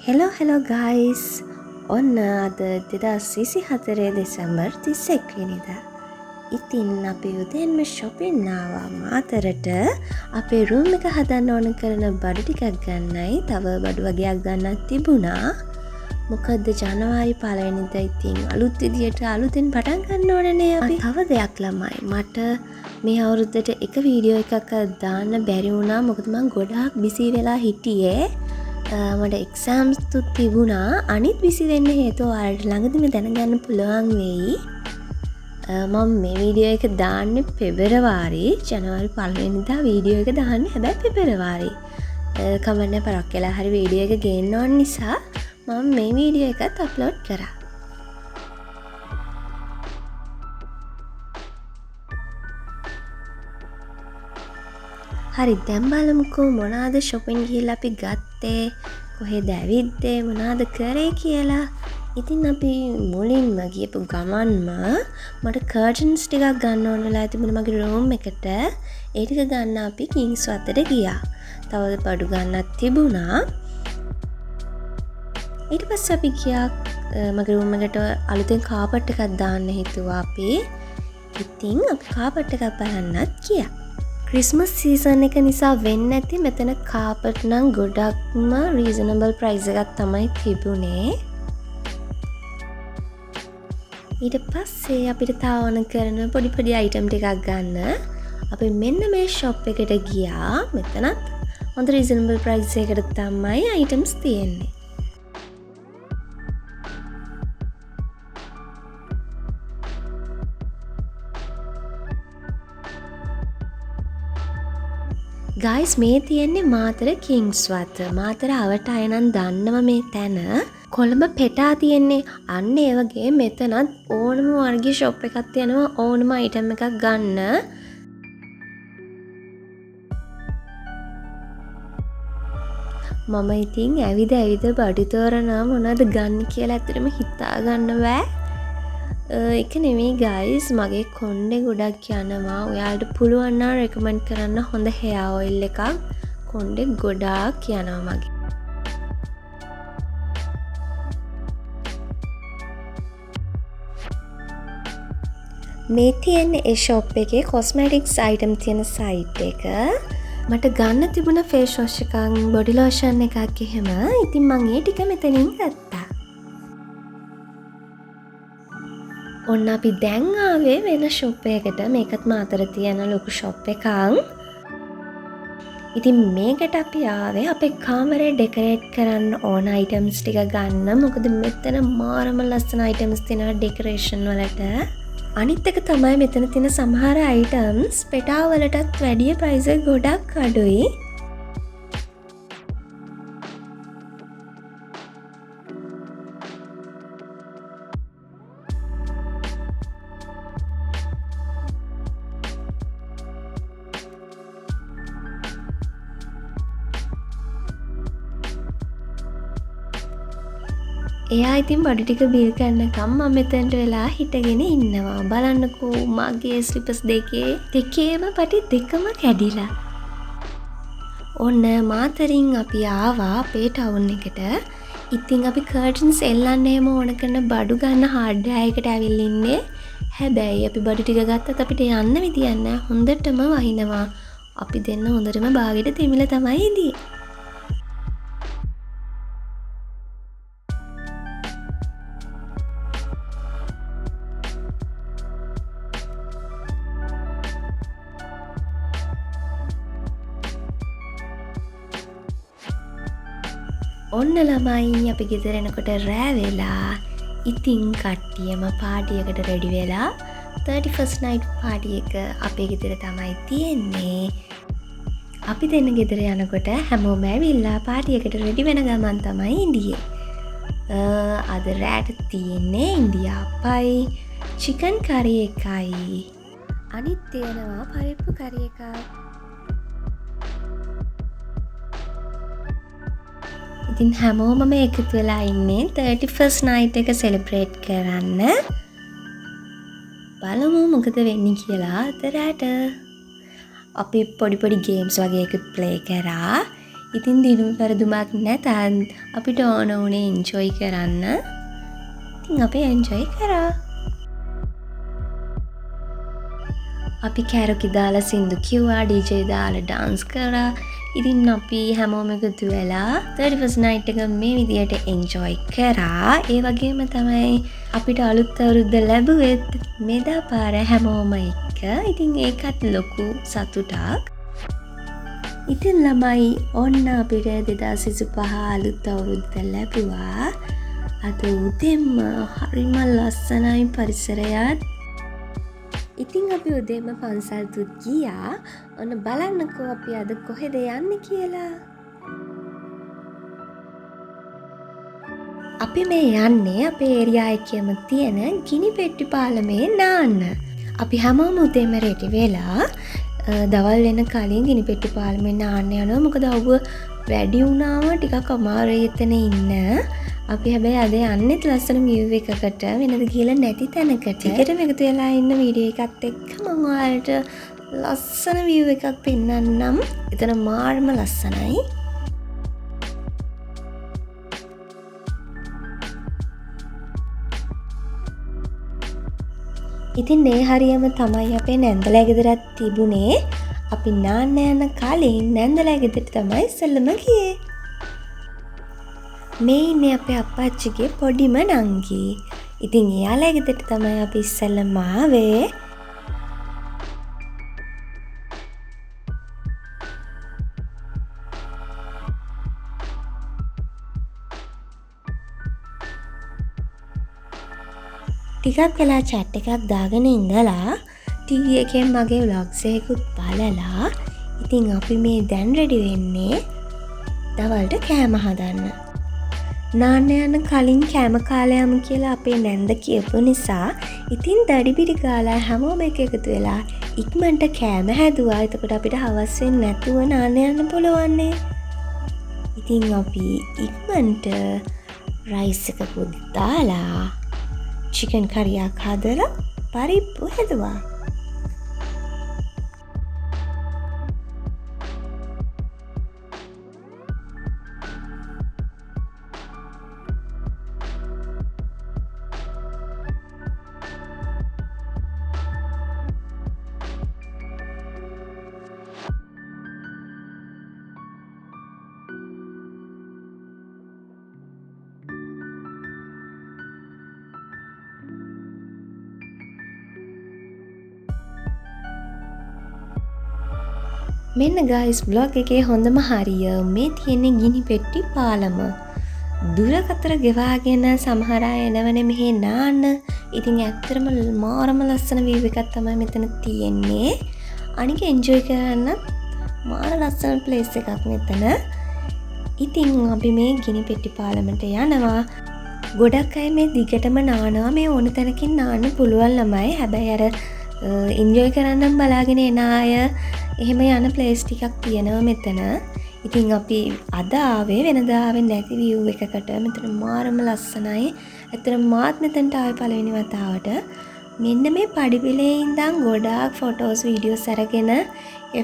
hello guys. ඔන්න අද 2024 දෙසැම්බර් 31 වෙනිදා. ඉතින් අපි උදේන්ම shopping ආවා මාතරට අපේ room එක හදන්න ඕන කරන බඩු ටිකක් ගන්නයි. තව බඩු වගේක් ගන්නත් තිබුණා. මොකද ජනවාරි 1 වෙනිදා ඉතින් අලුත් විදියට අලුතෙන් පටන් ගන්න ඕනනේ අපි. තව දෙයක් ළමයි. මට මේ අවුරුද්දට එක වීඩියෝ එකක් දාන්න බැරි වුණා. මොකද මම ගොඩාක් busy වෙලා හිටියේ. මට එක්සෑම්ස් තුත් තිබුණා. අනිත් බිසි වෙන්න හේතුව ඔයාලට ළඟදිම දැනගන්න පුළුවන් වෙයි. මම මේ වීඩියෝ එක දාන්නේ පෙබරවාරි ජනවාරි 1 වෙනිදා වීඩියෝ එක දාන්නේ. හැබැයි පෙබරවාරි කමන්න පරක් වෙලා හරි වීඩියෝ එක ගේන්න ඕන නිසා මම මේ වීඩියෝ එකත් අප්ලෝඩ් කරා. හරි දැන් බලමුකෝ මොනවාද shopping ගිහිල්ලා අපි ගත්තේ, කොහෙද ඇවිද්දේ, මොනවාද කරේ කියලා. ඉතින් අපි මුලින්ම ගියපු ගමන්ම මට curtains ටිකක් ගන්න ඕන වෙලා තිබුණා මගේ room එකට. ඒ ටික ගන්න අපි කිංස්වත්තට ගියා. තව බඩු ගන්නත් තිබුණා. ඊට පස්සේ අපි ගියා මගේ room එකට අලුතෙන් carpet එකක් දාන්න හිතුවා අපි. ඉතින් අපි carpet එකක් බලන්නත් ගියා. ක්‍රිස්මස් සීසන් එක නිසා වෙන්න ඇති මෙතන කාපට් නම් ගොඩක්ම රීසනබල් ප්‍රයිස් එකක් තමයි තිබුණේ. ඊට පස්සේ අපිට තාවන කරන පොඩි පොඩි අයිටම් ටිකක් ගන්න අපි මෙන්න මේ ෂොප් එකට ගියා. මෙතනත් හොඳ රීසනබල් ප්‍රයිස් එකකට තමයි අයිටම්ස් තියෙන්නේ. ගයිස් මේ තියෙන්නේ මාතර කිංස්වත්ත. මාතර අවට අය නම් දන්නවා මේ තැන. කොළඹ පෙටා තියෙන්නේ. අන්න ඒ වගේ මෙතනත් ඕනම වර්ගයේ ෂොප් එකක් තියෙනවා ඕනම අයිටම් එකක් ගන්න. මම ඉතින් ඇවිද බඩු තෝරනවා මොනවද ගන්න කියලා ඇත්තටම හිතා ගන්න බෑ. එක නෙමෙයි ගයිස් මගේ කොණ්ඩේ ගොඩක් යනවා. ඔයාලට පුළුවන් නම් රෙකමන්ඩ් කරන්න හොඳ hair oil එකක්. කොණ්ඩේ ගොඩාක් යනවා මගේ. මේ තියෙන්නේ ඒ shop එකේ cosmetics item තියෙන site එක. මට ගන්න තිබුණ face wash එකක්, body lotion එකක් එහෙම. ඉතින් මම ඒ ටික මෙතනින් ගත්තා. ඔන්න අපි දැන් ආවේ වෙන ෂොප් එකකට. මේකත් මාතර තියෙන ලොකු ෂොප් එකක්. ඉතින් මේකට අපි ආවේ අපේ කාමරේ ඩෙකොරේට් කරන්න ඕන අයිටම්ස් ටික ගන්න. මොකද මෙතන මාරම ලස්සන අයිටම්ස් තියෙනවා ඩෙකොරේෂන් වලට. අනිත් එක තමයි මෙතන තියෙන සමහර අයිටම්ස් පෙටා වලටත් වැඩිය ප්‍රයිස් එක ගොඩක් අඩුයි. එයා ඉතින් බඩු ටික බිල් කරනකම් මම මෙතනට වෙලා හිටගෙන ඉන්නවා. බලන්නකෝ මගේ ස්ලිපර්ස් දෙකේම පටි දෙකම කැඩිලා. ඔන්න මාතරින් අපි ආවා අපේ ටවුන් එකට. ඉතින් අපි කර්ටන්ස් එල්ලන්න එහෙම ඕන කරන බඩු ගන්න හાર્ඩ්වෙයාර් එකට ඇවිල්ලා ඉන්නේ. හැබැයි අපි බඩු ටික ගත්තත් අපිට යන්න විදියක් නැහැ. හොඳටම වහිනවා. අපි දෙන්න හොඳටම බාගෙට දෙමිලා තමයි ඉන්නේ. ඔන්න ළමයි අපි ගෙදර එනකොට රෑ වෙලා. ඉතින් කට්ටියම පාටියකට රෙඩි වෙලා 31st night පාටි එක අපේ ගෙදර තමයි තියෙන්නේ. අපි දෙන්න ගෙදර යනකොට හැමෝම ඇවිල්ලා පාටියකට රෙඩි වෙන ගමන් තමයි ඉඳියේ. අද රෑට තියෙන්නේ ඉන්දියාප්පයි, චිකන් කරි එකයි. අනිත් තියෙනවා පරිප්පු කරි එකක්. ඉතින් හැමෝම මේ එකතු වෙලා ඉන්නේ 31st night එක සෙලිබ්‍රේට් කරන්න. බලමු මොකද වෙන්නේ කියලා අද රාට. අපි පොඩි ගේම්ස් වගේ එකත් ප්ලේ කරා. ඉතින් දිනුම් පරදුමක් නැතත් අපිට ඕන වුණේ එන්ජොයි කරන්න. ඉතින් අපි එන්ජොයි කරා. අපි කැරොකි දාලා සින්දු කිව්වා, DJ දාලා ඩාන්ස් කරා. ඉතින් අපි හැමෝම එකතු වෙලා 31st night එක මේ විදියට එන්ජොයි කරා. ඒ වගේම තමයි අපිට අලුත් අවුරුද්ද ලැබුවෙත් මෙදා පාර හැමෝම එක්ක. ඉතින් ඒකත් ලොකු සතුටක්. ඉතින් ළමයි ඔන්න අපිට 2025 අලුත් අවුරුද්ද ලැබුවා. අද උදේම හරිම ලස්සනයි පරිසරයත්. ඉතින් අපි උදේම පන්සල්තුත් ගියා. ඔන්න බලන්නකෝ අපි අද කොහෙද යන්නේ කියලා. අපි මේ යන්නේ අපේ ඒරියා එකේම තියෙන ගිනි පෙට්ටි පාලමේ නාන්න. අපි හැමෝම උදේම රෙඩි වෙලා දවල් වෙන කලින් ගිනි පෙට්ටි පාලමේ නාන්න යනවා. මොකද අවුව වැඩි වුණාම ටිකක් අමාරුයි එතන ඉන්න. අපි හැබැයි අද යන්නෙත් ලස්සන view එකකට, වෙනද ගිහලා නැති තැනකට. ටිකටම එකතු වෙලා ඉන්න වීඩියෝ එකත් එක්ක මම ඔයාලට ලස්සන view එකක් පෙන්නන්නම්. එතන මාර්ම ලස්සනයි. ඉතින් මේ හරියම තමයි අපේ නැන්දලා ගෙදරත් තිබුණේ. අපි නාන්න යන කලින් නැන්දලා ගෙදරට තමයි ඉස්සෙල්ලම ගියේ. මේ ඉන්නේ අපේ අප්පච්චිගේ පොඩිම නංගි. ඉතින් එයාලා ගෙදරට තමයි අපි ඉස්සෙල්ලම ආවේ. ටිකක් වෙලා chat එකක් දාගෙන ඉඳලා TV එකෙන් මගේ vlogs එකකුත් බලලා ඉතින් අපි මේ දැන් ready වෙන්නේ දවල්ට කෑම හදන්න. නාන්න යන කලින් කෑම කාලා යමු කියලා අපේ නැන්ද කියපු නිසා ඉතින් දඩිබිඩි ගාලා හැමෝම එකතු වෙලා ඉක්මනට කෑම හැදුවා. එතකොට අපිට හවස් වෙන්නේ නැතුව නාන්න යන්න පුළුවන්නේ. ඉතින් අපි ඉක්මනට රයිස් එකකුත් දාලා චිකන් කරියක් හදලා පරිප්පු හැදුවා. මෙන්න guys vlog එකේ හොඳම හරිය මේ තියෙන ගිනි පෙට්ටි පාලම. දුරකතර ගෙවාගෙන සමහර අය එනවනේ මෙහි නාන්න. ඉතින් ඇත්තටම මාරම ලස්සන view එකක් තමයි මෙතන තියෙන්නේ. අනික enjoy කරන්න මාර ලස්සන place එකක් මෙතන. ඉතින් අපි මේ ගිනි පෙට්ටි පාලමට යනවා. ගොඩක් අය මේ දිගටම නානවා. මේ ඕන තැනකින් නාන්න පුළුවන් ළමයි. හැබැයි අර enjoy කරන්නම් බලාගෙන එන අය එහෙම යන ප්ලේස් ටිකක් තියෙනවා මෙතන. ඉතින් අපි අද ආවේ වෙනදා ආවේ නැති view එකකට. මෙතන මාරම ලස්සනයි. ඇත්තටම මාත් මෙතනට ආවේ පළවෙනි වතාවට. මෙන්න මේ පඩිපෙළේ ඉඳන් ගොඩාක් ෆොටෝස් වීඩියෝස් අරගෙන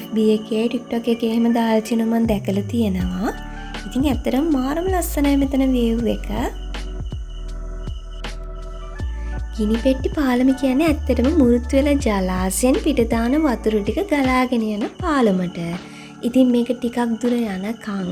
FB එකේ TikTok එකේ එහෙම දාලා තිනු මම දැකලා තියෙනවා. ඉතින් ඇත්තටම මාරම ලස්සනයි මෙතන view එක. ගිනි පෙට්ටි පාලම කියන්නේ ඇත්තටම මුරුත් වෙලා ජලාශයෙන් පිට දාන වතුර ටික ගලාගෙන යන පාලමට. ඉතින් මේක ටිකක් දුර යනකම්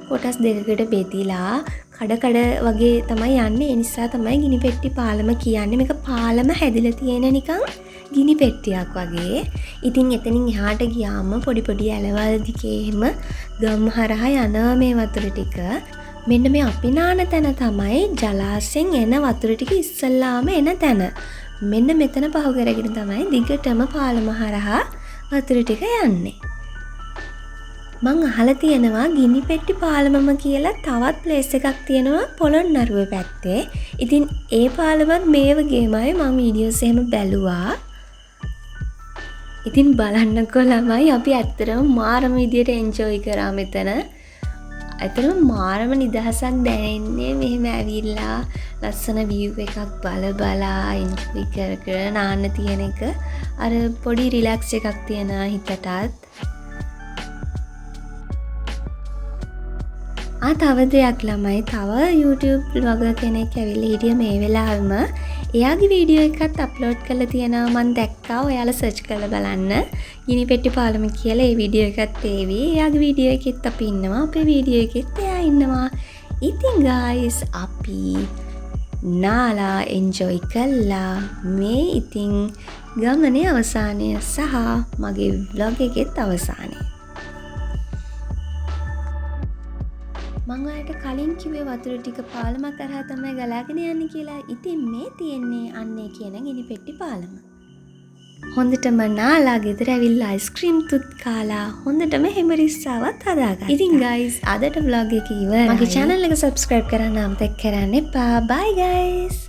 කොටස් දෙකකට බෙදිලා කඩ වගේ තමයි යන්නේ. ඒ නිසා තමයි ගිනි පෙට්ටි පාලම කියන්නේ. මේක පාලම හැදිලා තියෙන නිකන් ගිනි පෙට්ටියක් වගේ. ඉතින් එතනින් එහාට ගියාම පොඩි පොඩි ඇලවල් දිගේ එහෙම ගම් හරහා යනවා මේ වතුර ටික. මෙන්න මේ අපි නාන තැන තමයි ජලාශයෙන් එන වතුර ටික ඉස්සල්ලාම එන තැන. මෙන්න මෙතන පහු කරගෙන තමයි දිගටම පාලම හරහා වතුර ටික යන්නේ. මං අහලා තියෙනවා ගිනි පෙට්ටි පාලමම කියලා තවත් ප්ලේස් එකක් තියෙනවා පොළොන්නරුව පැත්තේ. ඉතින් ඒ පාලමත් මේ වගේමයි මම වීඩියෝස් එහෙම බැලුවා. ඉතින් බලන්නකෝ ළමයි අපි ඇත්තටම මාරම විදියට එන්ජොයි කරා මෙතන. ඇත්තටම මාරම නිදහසක් දැනෙන්නේ මෙහෙම ඇවිල්ලා ලස්සන view එකක් බලා එන්ජොයි කර නාන්න තියෙන එක. අර පොඩි රිලැක්ස් එකක් තියෙනවා හිතටත්. තව දෙයක් ළමයි තව YouTube බ්ලොගර් කෙනෙක් ඇවිල්ලා හිටිය මේ වෙලාවෙම එයාගේ වීඩියෝ එකත් අප්ලෝඩ් කරලා තියෙනවා මම දැක්කා ඔයාලා සර්ච් කරලා බලන්න ගිනි පෙට්ටි පාලම කියලා ඒ වීඩියෝ එකත් ඒවි එයාගේ වීඩියෝ එකෙත් අපි ඉන්නවා අපේ වීඩියෝ එකෙත් එයා ඉන්නවා ඉතින් guys අපි නාලා එන්ජොයි කළා මේ ඉතින් ගමනේ අවසානය සහ මගේ vlog එකෙත් අවසානය මං ඔයාලට කලින් කිව්වේ වතුර ටික පාලමක් කරා තමයි ගලාගෙන යන්නේ කියලා. ඉතින් මේ තියෙන්නේ අන්නේ කියන ගිනි පෙට්ටි පාලම. හොඳටම නාලා ගෙදර ඇවිල්ලා අයිස්ක්‍රීම් තුත් කාලා හොඳටම හැමරිස්සාවත් හදාගත්තා. ඉතින් guys අදට vlog එක ඉවරයි. මගේ channel එක subscribe කරන්න අමතක කරන්න එපා. Bye guys.